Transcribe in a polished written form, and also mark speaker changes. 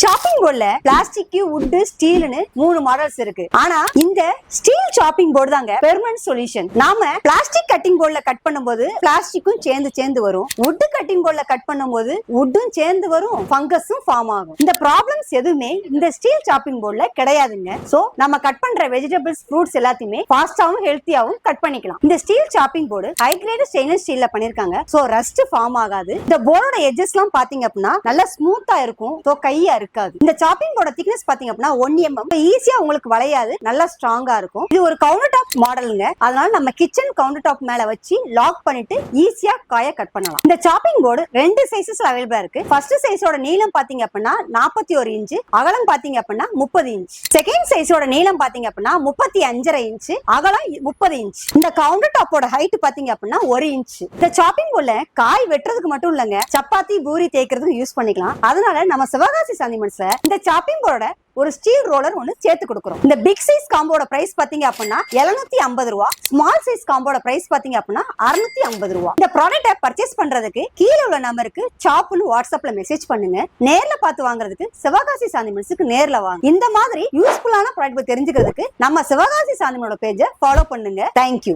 Speaker 1: Shopping போர்டுல plastic, would, ஸ்டீல்னு 3 models இருக்கு. ஆனா இந்த ஸ்டீல் சாப்பிங் போர்டு தாங்க பெர்மனன்ட் சொல்யூஷன். நாம பிளாஸ்டிக் கட்டிங் போர்டுல கட் பண்ணும்போது பிளாஸ்டிக்கும் சேர்ந்து வரும். வுட் கட்டிங் போர்டுல கட் பண்ணும்போது வுட்டும் சேர்ந்து வரும், ஃபங்கஸும் ஃபார்ம் ஆகும். இந்த ப்ராப்ளம்ஸ் எதுவுமே இந்த ஸ்டீல் சாப்பிங் போர்டுல கிடையாதுங்க. சோ நம்ம கட் பண்ற வெஜிடபிள்ஸ், ஃப்ரூட்ஸ் எல்லாத்தையுமே ஃபாஸ்டாவும் ஹெல்த்தியாவும் கட் பண்ணிக்கலாம். இந்த steel chopping board high grade stainless ஸ்டீல்ல பண்ணிருக்காங்க. சோ ரஸ்ட் ஃபார்ம் ஆகாது. இந்த போர்டோட எட்ஜஸ் எல்லாம் பாத்தீங்க அப்படின்னா நல்லா ஸ்மூத்தா இருக்கும். சோ கையா இருக்காது. இந்த சாப்பிங் போர்டோட திக்னஸ் பாத்தீங்க அப்படின்னா 1 mm. ஈஸியா உங்களுக்கு வளையாது, நல்லா ஸ்ட்ராங்கா இருக்கும். இது ஒரு கவுண்டர் டாப் மாடலுங்க. அதனால நம்ம கிச்சன் கவுண்டர் டாப் மேல வச்சு லாக் பண்ணிட்டு ஈஸியா காய கட் பண்ணலாம். இந்த சாப்பிங் போர்டு 2 சைஸஸ்ல அவைலபிளா இருக்கு. ஃபர்ஸ்ட் சைஸோட நீளம் பாத்தீங்க அப்படின்னா 41 இன்ச், அகலம் பாத்தீங்க அப்படின்னா 30 இன்ச். செகண்ட் சைஸோட நீளம் பாத்தீங்க அப்படின்னா 35.5 இன்ச், அகலம் 30 இன்ச். இந்த கவுண்டர் டாப்போட ஹைட் பாத்தீங்க அப்படின்னா 1 இன்ச். இந்த சாப்பிங் போர்டுல காய் வெட்டுறதுக்கு மட்டும் இல்லங்க, சப்பாத்தி, பூரி தேய்க்கிறதுக்கு யூஸ் பண்ணிக்கலாம். அதனால நம்ம சிவகாசி சாந்திமன்ஸ்ல இந்த சாப்பிங் போர்டோட ஒரு ஸ்டீல் ரோலர் ஒன்னு சேர்த்து கொடுக்கிறோம். இந்த பிக் சைஸ் காம்போட பிரைஸ் பாத்தீங்க அப்படின்னா 750 ரூபாய். ஸ்மால் சைஸ் காம்போட பிரைஸ் பாத்தீங்க அப்படின்னா 650 ரூபாய். இந்த ப்ராடக்ட்டை பர்ச்சேஸ் பண்றதுக்கு கீழே உள்ள நம்பருக்கு சாப்னு வாட்ஸ்அப்ல மெசேஜ் பண்ணுங்க. நேர்ல பார்த்து வாங்குறதுக்கு சிவகாசி சாந்திமன்ஸ்க்கு நேர்ல வாங்க. இந்த மாதிரி யூஸ்ஃபுல்லான ப்ராடக்ட் தெரிஞ்சுக்கிறதுக்கு நம்ம சிவகாசி சாந்திமனோட பேஜை ஃபாலோ பண்ணுங்க. தேங்க்யூ.